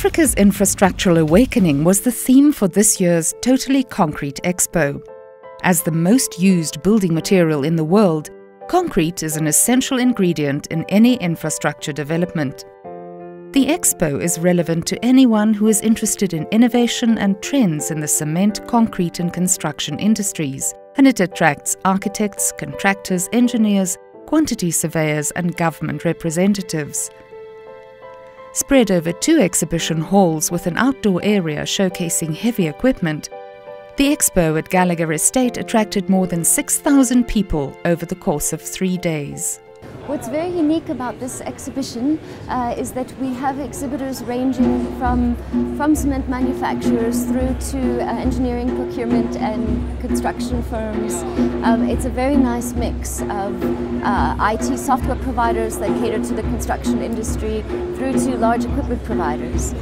Africa's Infrastructural Awakening was the theme for this year's Totally Concrete Expo. As the most used building material in the world, concrete is an essential ingredient in any infrastructure development. The expo is relevant to anyone who is interested in innovation and trends in the cement, concrete and construction industries, and it attracts architects, contractors, engineers, quantity surveyors and government representatives. Spread over 2 exhibition halls with an outdoor area showcasing heavy equipment, the expo at Gallagher Estate attracted more than 6,000 people over the course of 3 days. What's very unique about this exhibition is that we have exhibitors ranging from cement manufacturers through to engineering, procurement and construction firms. It's a very nice mix of IT software providers that cater to the construction industry through to large equipment providers.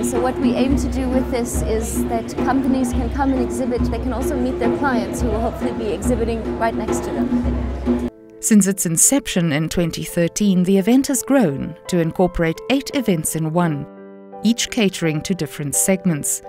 So what we aim to do with this is that companies can come and exhibit. They can also meet their clients who will hopefully be exhibiting right next to them. Since its inception in 2013, the event has grown to incorporate 8 events in one, each catering to different segments.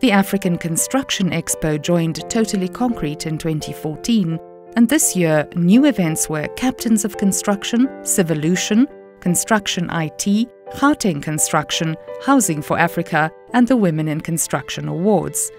The African Construction Expo joined Totally Concrete in 2014, and this year new events were Captains of Construction, Civolution, Construction IT, Gauteng Construction, Housing for Africa, and the Women in Construction Awards.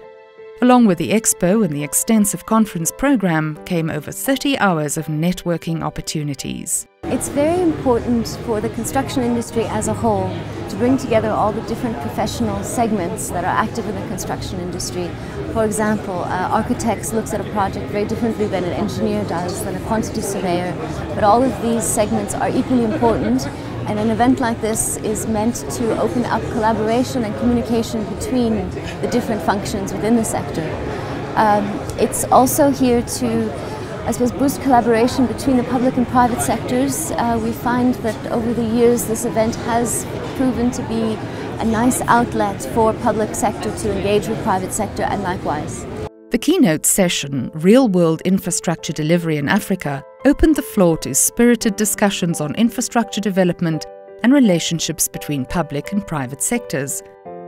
Along with the expo and the extensive conference program came over 30 hours of networking opportunities. It's very important for the construction industry as a whole to bring together all the different professional segments that are active in the construction industry. For example, architects looks at a project very differently than an engineer does, than a quantity surveyor, but all of these segments are equally important. And an event like this is meant to open up collaboration and communication between the different functions within the sector. It's also here to, I suppose, boost collaboration between the public and private sectors. We find that over the years this event has proven to be a nice outlet for public sector to engage with private sector and likewise. The keynote session, Real-World Infrastructure Delivery in Africa, opened the floor to spirited discussions on infrastructure development and relationships between public and private sectors.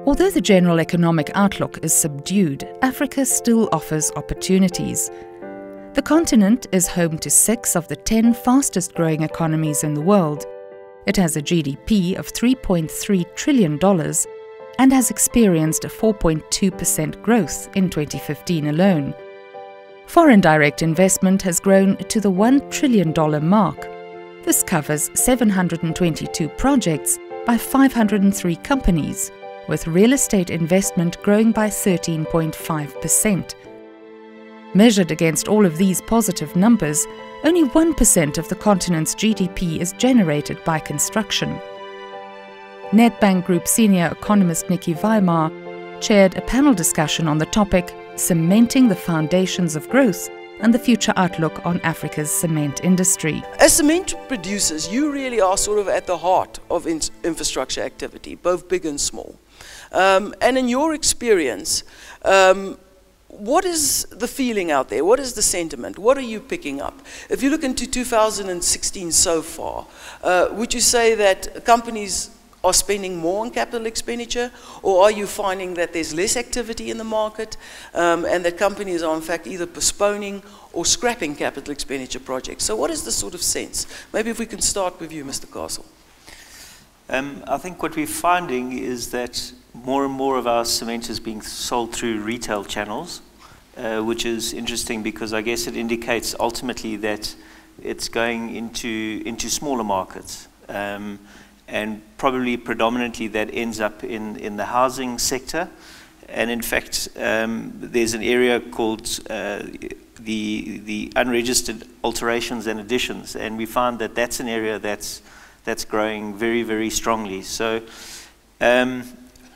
Although the general economic outlook is subdued, Africa still offers opportunities. The continent is home to 6 of the 10 fastest growing economies in the world. It has a GDP of $3.3 trillion and has experienced a 4.2% growth in 2015 alone. Foreign direct investment has grown to the $1 trillion mark. This covers 722 projects by 503 companies, with real estate investment growing by 13.5%. Measured against all of these positive numbers, only 1% of the continent's GDP is generated by construction. Nedbank Group senior economist Nikki Weimar chaired a panel discussion on the topic Cementing the Foundations of Growth and the Future Outlook on Africa's Cement Industry. As cement producers, you really are sort of at the heart of infrastructure activity, both big and small. And in your experience, what is the feeling out there? What is the sentiment? What are you picking up? If you look into 2016 so far, would you say that companies are spending more on capital expenditure, or are you finding that there's less activity in the market and that companies are in fact either postponing or scrapping capital expenditure projects? So what is the sort of sense? Maybe if we can start with you, Mr. Castle. I think what we're finding is that more and more of our cement is being sold through retail channels, which is interesting because I guess it indicates ultimately that it's going into smaller markets. And probably predominantly that ends up in the housing sector. And in fact, there's an area called the unregistered alterations and additions, and we find that that's an area that's growing very, very strongly. So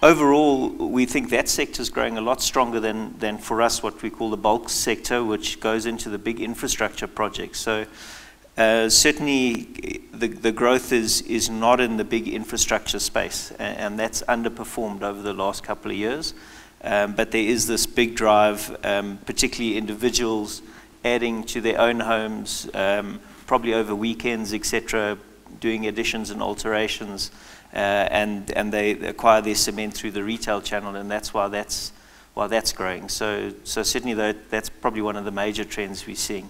overall, we think that sector is growing a lot stronger than for us what we call the bulk sector, which goes into the big infrastructure projects. So certainly the growth is not in the big infrastructure space, and that's underperformed over the last couple of years. But there is this big drive, particularly individuals adding to their own homes, probably over weekends, etc., doing additions and alterations, and they acquire their cement through the retail channel, and that's why that's growing. So certainly that's probably one of the major trends we're seeing.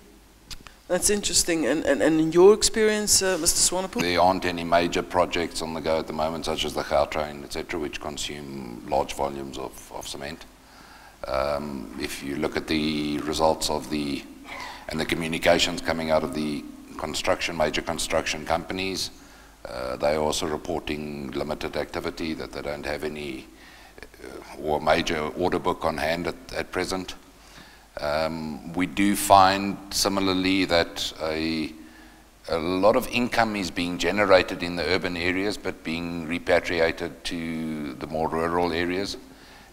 That's interesting. And in your experience, Mr. Swanepoel? There aren't any major projects on the go at the moment, such as the Gautrain, etc., which consume large volumes of cement. If you look at the results of the communications coming out of the major construction companies, they are also reporting limited activity, that they don't have any or major order book on hand at present. We do find similarly that a lot of income is being generated in the urban areas but being repatriated to the more rural areas.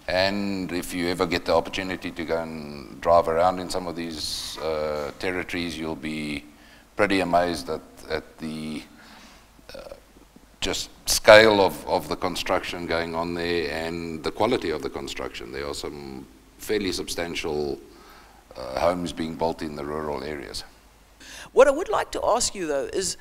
And if you ever get the opportunity to go and drive around in some of these territories, you'll be pretty amazed at the just scale of the construction going on there and the quality of the construction. There are some fairly substantial homes being built in the rural areas. What I would like to ask you though is,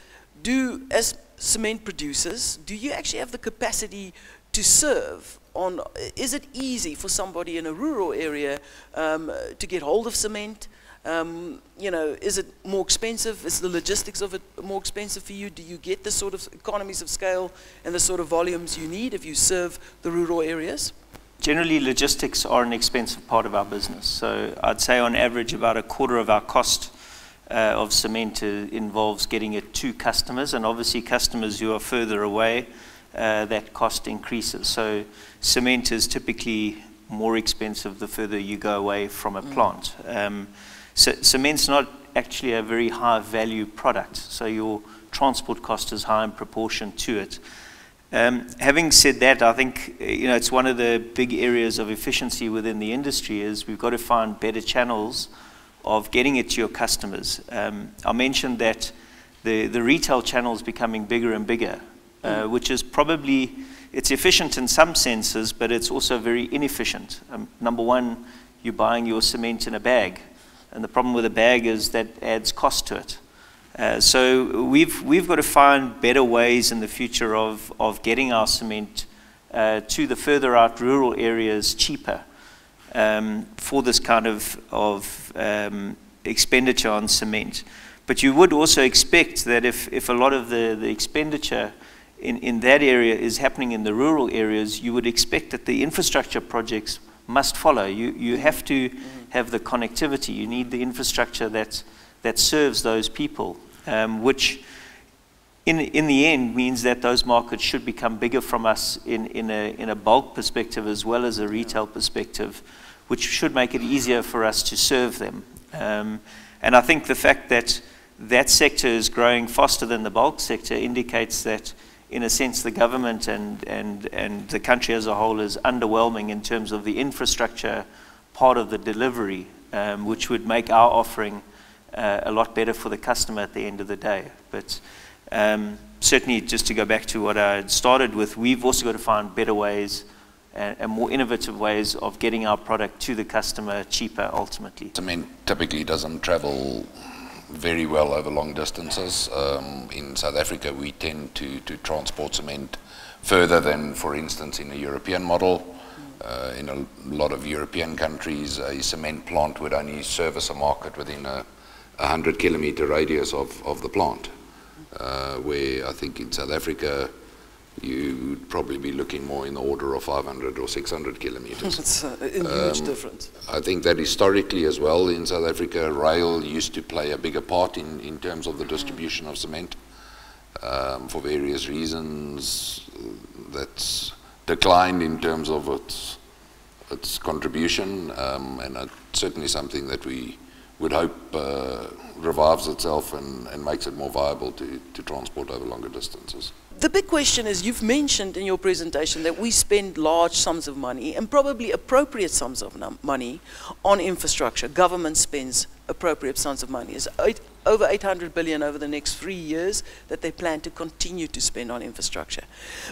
as cement producers, do you actually have the capacity to serve on, is it easy for somebody in a rural area to get hold of cement? You know, is it more expensive? Is the logistics of it more expensive for you? Do you get the sort of economies of scale and the sort of volumes you need if you serve the rural areas? Generally, logistics are an expensive part of our business. So I'd say on average about a quarter of our cost of cement involves getting it to customers, and obviously customers who are further away, that cost increases. So cement is typically more expensive the further you go away from a plant. Cement's not actually a very high value product, so your transport cost is high in proportion to it. Having said that, I think it's one of the big areas of efficiency within the industry is we've got to find better channels of getting it to your customers. I mentioned that the retail channel is becoming bigger and bigger, which is probably, it's efficient in some senses, but it's also very inefficient. Number one, you're buying your cement in a bag, and the problem with a bag is that adds cost to it. So we've got to find better ways in the future of getting our cement to the further out rural areas cheaper for this kind of expenditure on cement. But you would also expect that if a lot of the expenditure in that area is happening in the rural areas, you would expect that the infrastructure projects must follow. You have to have the connectivity. You need the infrastructure that serves those people. Which in the end means that those markets should become bigger from us in a bulk perspective as well as a retail perspective, which should make it easier for us to serve them. And I think the fact that that sector is growing faster than the bulk sector indicates that, in a sense, the government and the country as a whole is underwhelming in terms of the infrastructure part of the delivery, which would make our offering a lot better for the customer at the end of the day. But certainly, just to go back to what I started with, we've also got to find better ways and more innovative ways of getting our product to the customer cheaper ultimately. Cement typically doesn't travel very well over long distances. In South Africa, we tend to transport cement further than, for instance, in a European model. In a lot of European countries, a cement plant would only service a market within a 100-kilometer radius of the plant, where I think in South Africa you would probably be looking more in the order of 500 or 600 kilometers. It's a huge difference. I think that historically as well in South Africa, rail used to play a bigger part in terms of the distribution of cement. For various reasons, that's declined in terms of its contribution, and certainly something that we would hope revives itself and makes it more viable to transport over longer distances. The big question is, you've mentioned in your presentation that we spend large sums of money, and probably appropriate sums of money, on infrastructure. Government spends appropriate sums of money. It's over 800 billion over the next 3 years that they plan to continue to spend on infrastructure.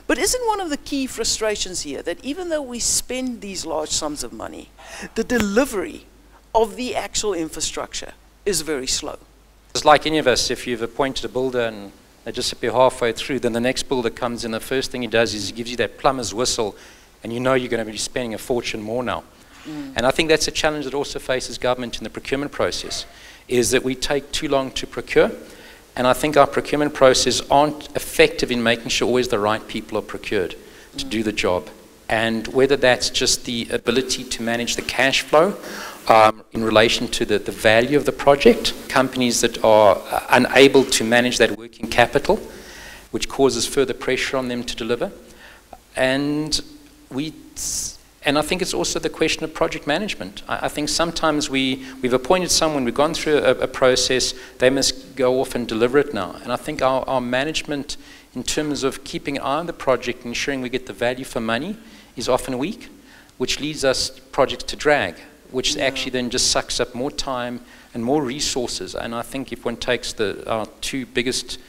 But isn't one of the key frustrations here that even though we spend these large sums of money, the delivery of the actual infrastructure is very slow? It's like any of us, if you've appointed a builder and they disappear halfway through. Then the next builder comes in, the first thing he does is he gives you that plumber's whistle, and you know you're going to be spending a fortune more now. And I think that's a challenge that also faces government in the procurement process, is that we take too long to procure, and I think our procurement process aren't effective in making sure always the right people are procured to do the job. And whether that's just the ability to manage the cash flow in relation to the value of the project, companies that are unable to manage that working capital, which causes further pressure on them to deliver. And I think it's also the question of project management. I think sometimes we've appointed someone, we've gone through a process, they must go off and deliver it now. And I think our management in terms of keeping an eye on the project and ensuring we get the value for money is often weak, which leads us projects to drag, which actually then just sucks up more time and more resources. And I think if one takes our two biggest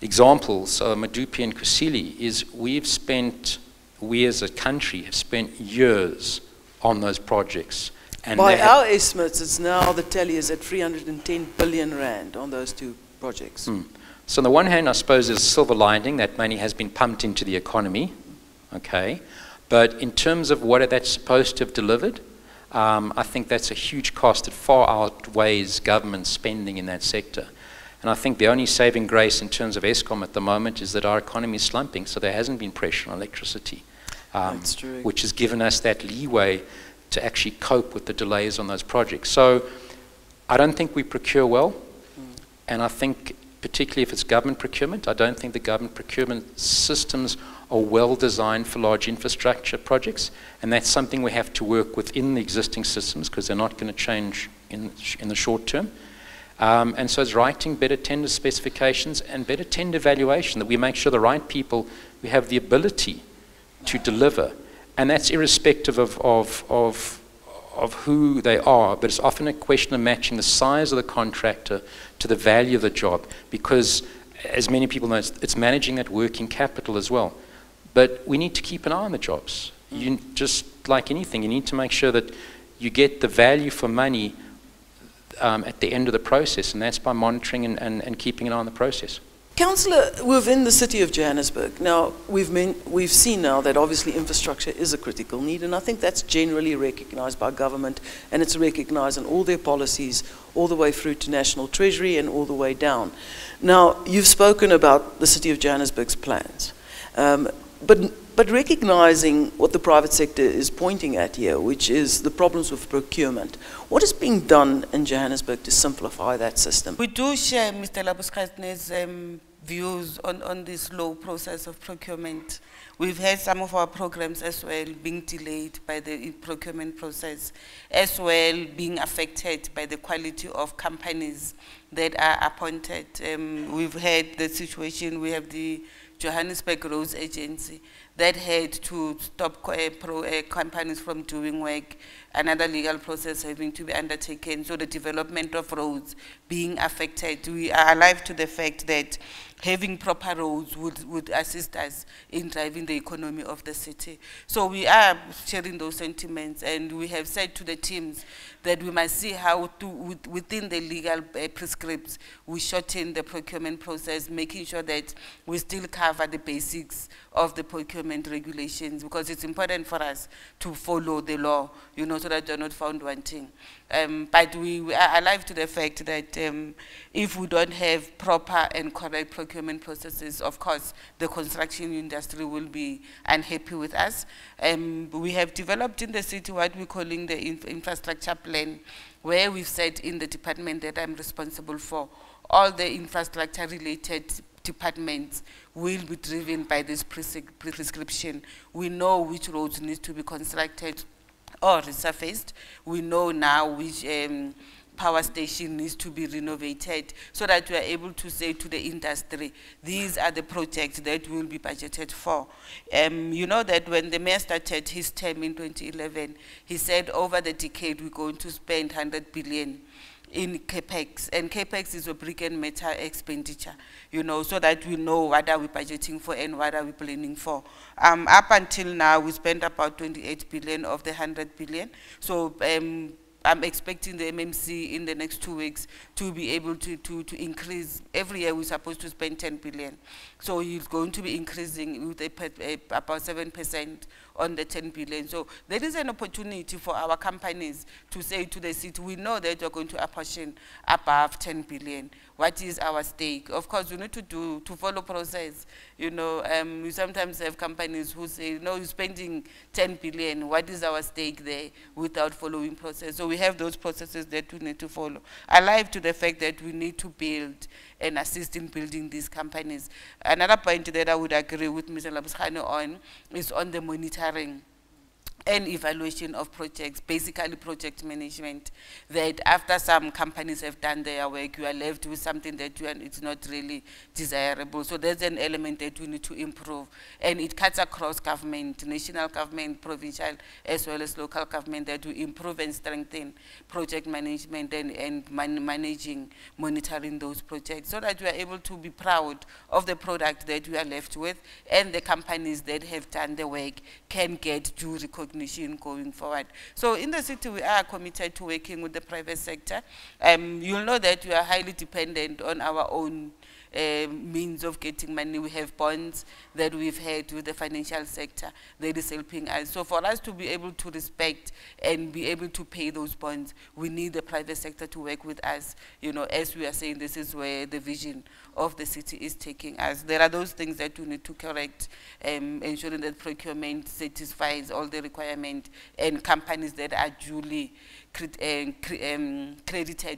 examples, Medupi and Kusile, is we as a country have spent years on those projects. And by our estimates, it's now, the tally is at 310 billion rand on those two projects. So on the one hand, I suppose there's a silver lining, that money has been pumped into the economy, okay? But in terms of what that's supposed to have delivered, I think that's a huge cost that far outweighs government spending in that sector. And I think the only saving grace in terms of Eskom at the moment is that our economy is slumping, so there hasn't been pressure on electricity, which has given us that leeway to actually cope with the delays on those projects. So I don't think we procure well, and I think particularly if it's government procurement, I don't think the government procurement systems are well designed for large infrastructure projects, and that's something we have to work within the existing systems because they're not going to change in the short term. And so it's writing better tender specifications and better tender evaluation, that we make sure the right people, we have the ability to deliver. And that's irrespective of who they are, but it's often a question of matching the size of the contractor to the value of the job, because as many people know, it's managing that working capital as well. But we need to keep an eye on the jobs. You, just like anything, you need to make sure that you get the value for money at the end of the process, and that's by monitoring and keeping an eye on the process. Councillor, within the city of Johannesburg, now we've seen now that obviously infrastructure is a critical need, and I think that's generally recognized by government, and it's recognized in all their policies, all the way through to National Treasury and all the way down. Now, you've spoken about the city of Johannesburg's plans, but recognizing what the private sector is pointing at here, which is the problems with procurement, what is being done in Johannesburg to simplify that system? We do share Mr. Labuskane's views on this slow process of procurement. We've had some of our programs as well being delayed by the procurement process, as well being affected by the quality of companies that are appointed. We've had the situation, we have the Johannesburg Roads Agency that had to stop companies from doing work, another legal process having to be undertaken, so the development of roads being affected. We are alive to the fact that having proper roads would assist us in driving the economy of the city. So we are sharing those sentiments, and we have said to the teams that we must see how to, within the legal prescripts, we shorten the procurement process, making sure that we still cover the basics of the procurement regulations, because it's important for us to follow the law, you know, so that you're not found wanting. But we are alive to the fact that if we don't have proper and correct procurement processes, of course, the construction industry will be unhappy with us. We have developed in the city what we're calling the infrastructure plan, where we've said in the department that I'm responsible for, all the infrastructure-related departments will be driven by this prescription. We know which roads need to be constructed or resurfaced. We know now which power station needs to be renovated, so that we are able to say to the industry, these are the projects that will be budgeted for. You know that when the mayor started his term in 2011, he said over the decade we're going to spend 100 billion in CAPEX, and CAPEX is a brick and mortar expenditure, you know, so that we know what are we budgeting for and what are we planning for. Up until now, we spent about 28 billion of the 100 billion. So I'm expecting the MMC in the next 2 weeks to be able to increase. Every year we're supposed to spend 10 billion. So he's going to be increasing with about 7% on the 10 billion. So there is an opportunity for our companies to say to the city, we know that we're going to apportion above 10 billion. What is our stake? Of course, we need to follow process. You know, we sometimes have companies who say, no, you're spending 10 billion. What is our stake there without following process? So we have those processes that we need to follow. Alive to the fact that we need to build and assist in building these companies. Another point that I would agree with Mr. Labuskhane on is on the monitoring and evaluation of projects, basically project management, that after some companies have done their work, you are left with something that it's not really desirable. So there's an element that we need to improve. And it cuts across government, national government, provincial, as well as local government, that we improve and strengthen project management and managing, monitoring those projects, so that we are able to be proud of the product that we are left with, and the companies that have done the work can get due recognition going forward. So in the city, we are committed to working with the private sector. You'll know that we are highly dependent on our own means of getting money. We have bonds that we've had with the financial sector that is helping us. So for us to be able to respect and be able to pay those bonds, we need the private sector to work with us. You know, as we are saying, this is where the vision of the city is taking us. There are those things that we need to correct, ensuring that procurement satisfies all the requirements, and companies that are duly credited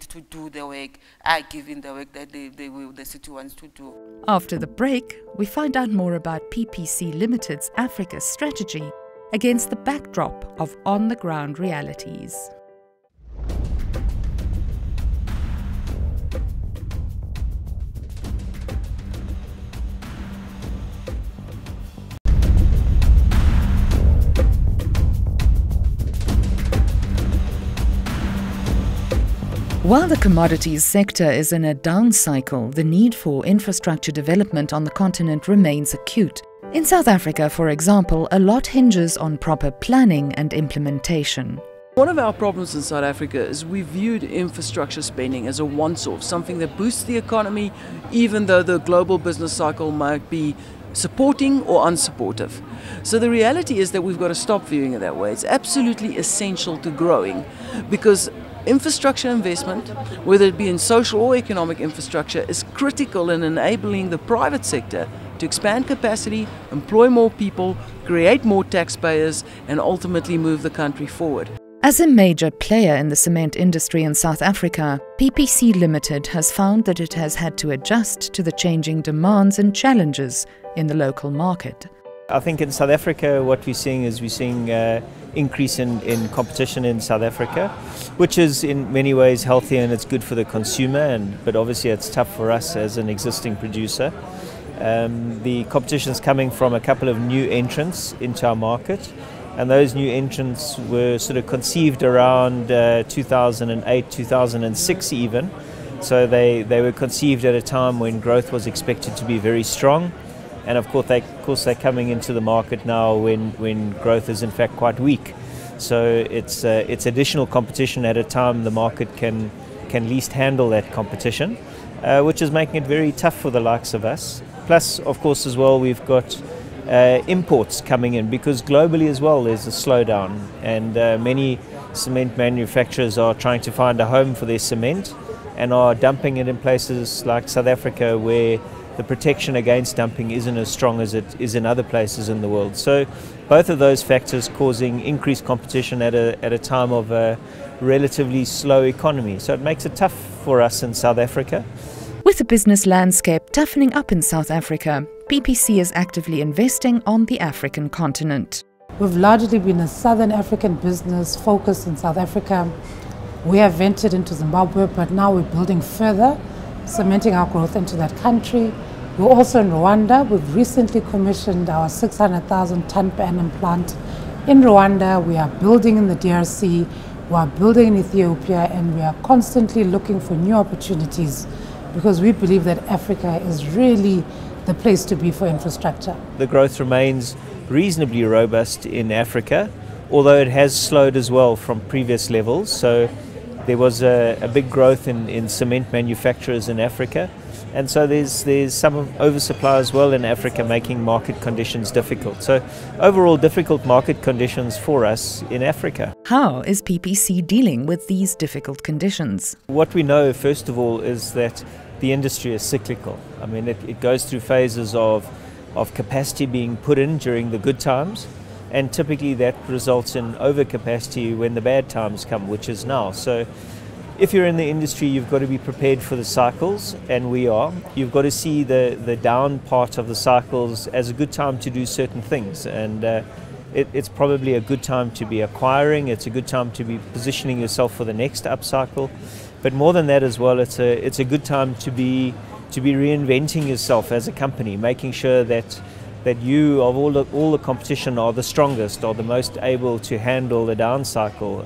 to do the work are given the work that the city wants to do. After the break, we find out more about PPC Limited's Africa strategy against the backdrop of on-the-ground realities. While the commodities sector is in a down cycle, the need for infrastructure development on the continent remains acute. In South Africa, for example, a lot hinges on proper planning and implementation. One of our problems in South Africa is we viewed infrastructure spending as a once-off, something that boosts the economy, even though the global business cycle might be supporting or unsupportive. So the reality is that we've got to stop viewing it that way. It's absolutely essential to growing, because infrastructure investment, whether it be in social or economic infrastructure, is critical in enabling the private sector to expand capacity, employ more people, create more taxpayers, and ultimately move the country forward. As a major player in the cement industry in South Africa, PPC Limited has found that it has had to adjust to the changing demands and challenges in the local market. I think in South Africa what we're seeing is increase in competition in South Africa, which is in many ways healthy and it's good for the consumer, but obviously it's tough for us as an existing producer. The competition is coming from a couple of new entrants into our market, and those new entrants were sort of conceived around 2008, 2006 even. So they were conceived at a time when growth was expected to be very strong. And of course they're coming into the market now when growth is in fact quite weak. So it's additional competition at a time the market can least handle that competition, which is making it very tough for the likes of us. Plus, of course, as well, we've got imports coming in, because globally as well there's a slowdown, and many cement manufacturers are trying to find a home for their cement and are dumping it in places like South Africa, where the protection against dumping isn't as strong as it is in other places in the world. So both of those factors causing increased competition at a time of a relatively slow economy. So it makes it tough for us in South Africa. With the business landscape toughening up in South Africa, PPC is actively investing on the African continent. We've largely been a Southern African business focused in South Africa. We have ventured into Zimbabwe, but now we're building further, cementing our growth into that country. We're also in Rwanda. We've recently commissioned our 600,000 ton per annum plant in Rwanda. We are building in the DRC, we are building in Ethiopia, and we are constantly looking for new opportunities, because we believe that Africa is really the place to be for infrastructure. The growth remains reasonably robust in Africa, although it has slowed as well from previous levels. So there was a big growth in cement manufacturers in Africa. And so there's some oversupply as well in Africa, making market conditions difficult. So overall, difficult market conditions for us in Africa. How is PPC dealing with these difficult conditions? What we know, first of all, is that the industry is cyclical. I mean, it goes through phases of capacity being put in during the good times, and typically that results in overcapacity when the bad times come, which is now. So if you're in the industry, you've got to be prepared for the cycles, and we are. You've got to see the down part of the cycles as a good time to do certain things, and it's probably a good time to be acquiring. It's a good time to be positioning yourself for the next upcycle. But more than that as well, it's a good time to be reinventing yourself as a company, making sure that you, of all the competition, are the strongest, are the most able to handle the down cycle.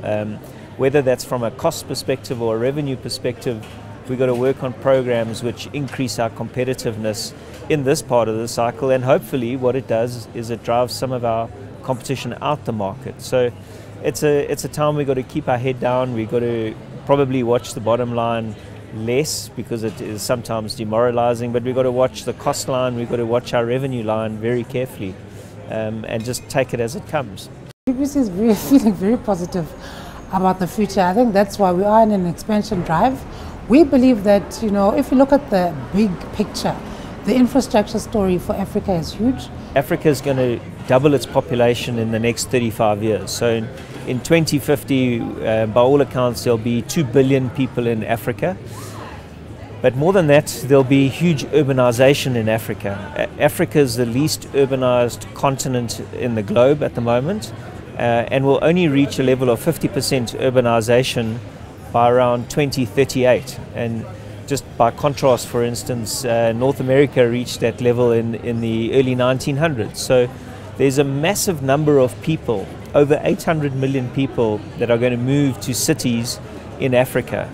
Whether that's from a cost perspective or a revenue perspective, we've got to work on programs which increase our competitiveness in this part of the cycle, and hopefully what it does is it drives some of our competition out the market. So it's a time we've got to keep our head down. We've got to probably watch the bottom line less because it is sometimes demoralizing, but we've got to watch the cost line, we've got to watch our revenue line very carefully, and just take it as it comes. PPC is feeling very positive about the future. I think that's why we are in an expansion drive. We believe that, if you look at the big picture, the infrastructure story for Africa is huge. Africa is going to double its population in the next 35 years. So in 2050, by all accounts, there'll be 2 billion people in Africa. But more than that, there'll be huge urbanization in Africa. Africa is the least urbanized continent in the globe at the moment. And will only reach a level of 50% urbanization by around 2038. And just by contrast, for instance, North America reached that level in the early 1900s. So there's a massive number of people, over 800 million people, that are going to move to cities in Africa.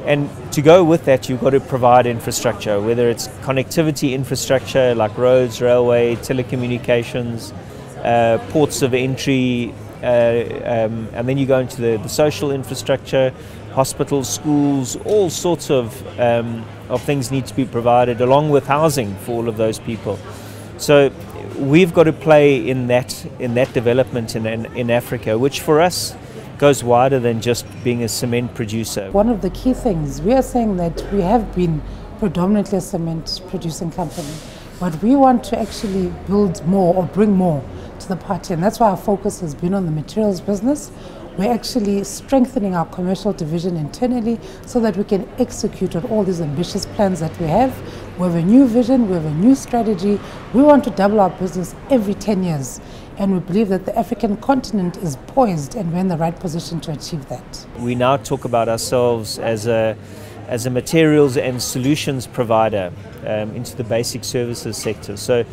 And to go with that, you've got to provide infrastructure, whether it's connectivity infrastructure like roads, railway, telecommunications, ports of entry, and then you go into the social infrastructure, hospitals, schools, all sorts of things need to be provided, along with housing for all of those people. So we've got to play in that development in Africa, which for us goes wider than just being a cement producer. One of the key things, we are saying that we have been predominantly a cement producing company, but we want to actually build more or bring more to the party, and that's why our focus has been on the materials business. We're actually strengthening our commercial division internally so that we can execute on all these ambitious plans that we have. We have a new vision, we have a new strategy. We want to double our business every 10 years, and we believe that the African continent is poised and we're in the right position to achieve that. We now talk about ourselves as a materials and solutions provider into the basic services sector. So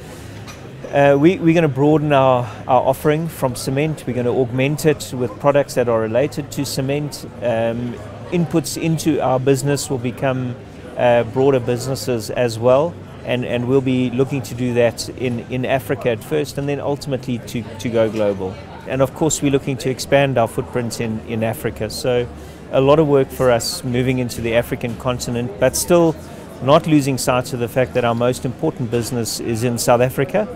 we're going to broaden our offering from cement. We're going to augment it with products that are related to cement. Inputs into our business will become broader businesses as well, and we'll be looking to do that in Africa at first, and then ultimately to go global. And of course, we're looking to expand our footprint in Africa. So a lot of work for us moving into the African continent, but still not losing sight of the fact that our most important business is in South Africa,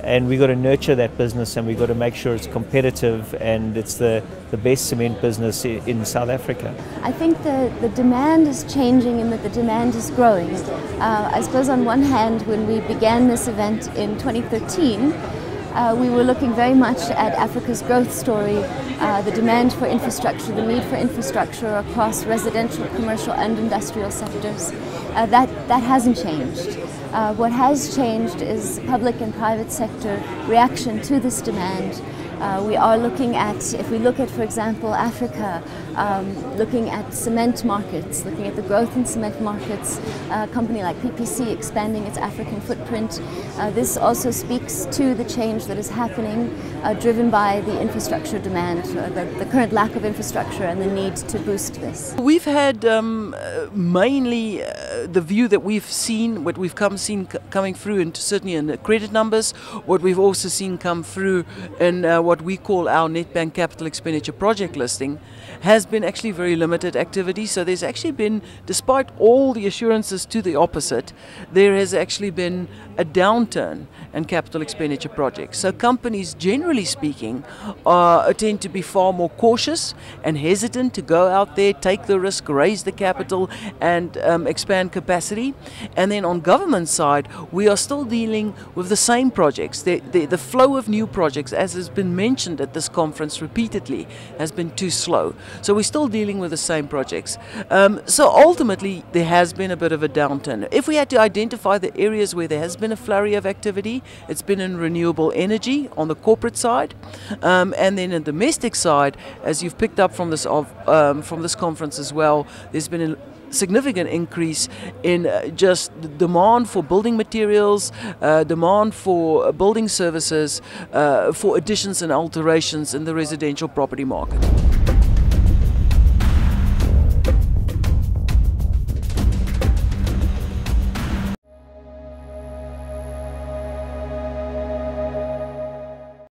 and we've got to nurture that business, and we've got to make sure it's competitive and it's the best cement business in South Africa. I think the demand is changing and that the demand is growing. I suppose on one hand, when we began this event in 2013, we were looking very much at Africa's growth story, the demand for infrastructure, the need for infrastructure across residential, commercial and industrial sectors. That hasn't changed. What has changed is public and private sector reaction to this demand. We are looking at, if we look at, for example, Africa, looking at cement markets, looking at the growth in cement markets, a company like PPC expanding its African footprint. This also speaks to the change that is happening, driven by the infrastructure demand, the current lack of infrastructure and the need to boost this. We've had mainly the view that we've seen, what we've seen coming through, and certainly in the credit numbers, what we've also seen come through in what we call our net bank capital expenditure project listing, has been actually very limited activity. So there's actually been, despite all the assurances to the opposite, there has actually been a downturn in capital expenditure projects. So companies, generally speaking, tend to be far more cautious and hesitant to go out there, take the risk, raise the capital and expand capacity. And then on government side, we are still dealing with the same projects. The flow of new projects, as has been mentioned at this conference repeatedly, has been too slow. So we're still dealing with the same projects. So ultimately, there has been a bit of a downturn. If we had to identify the areas where there has been a flurry of activity, it's been in renewable energy on the corporate side, and then in the domestic side, as you've picked up from this conference as well, there's been a significant increase in just demand for building materials, demand for building services, for additions and alterations in the residential property market.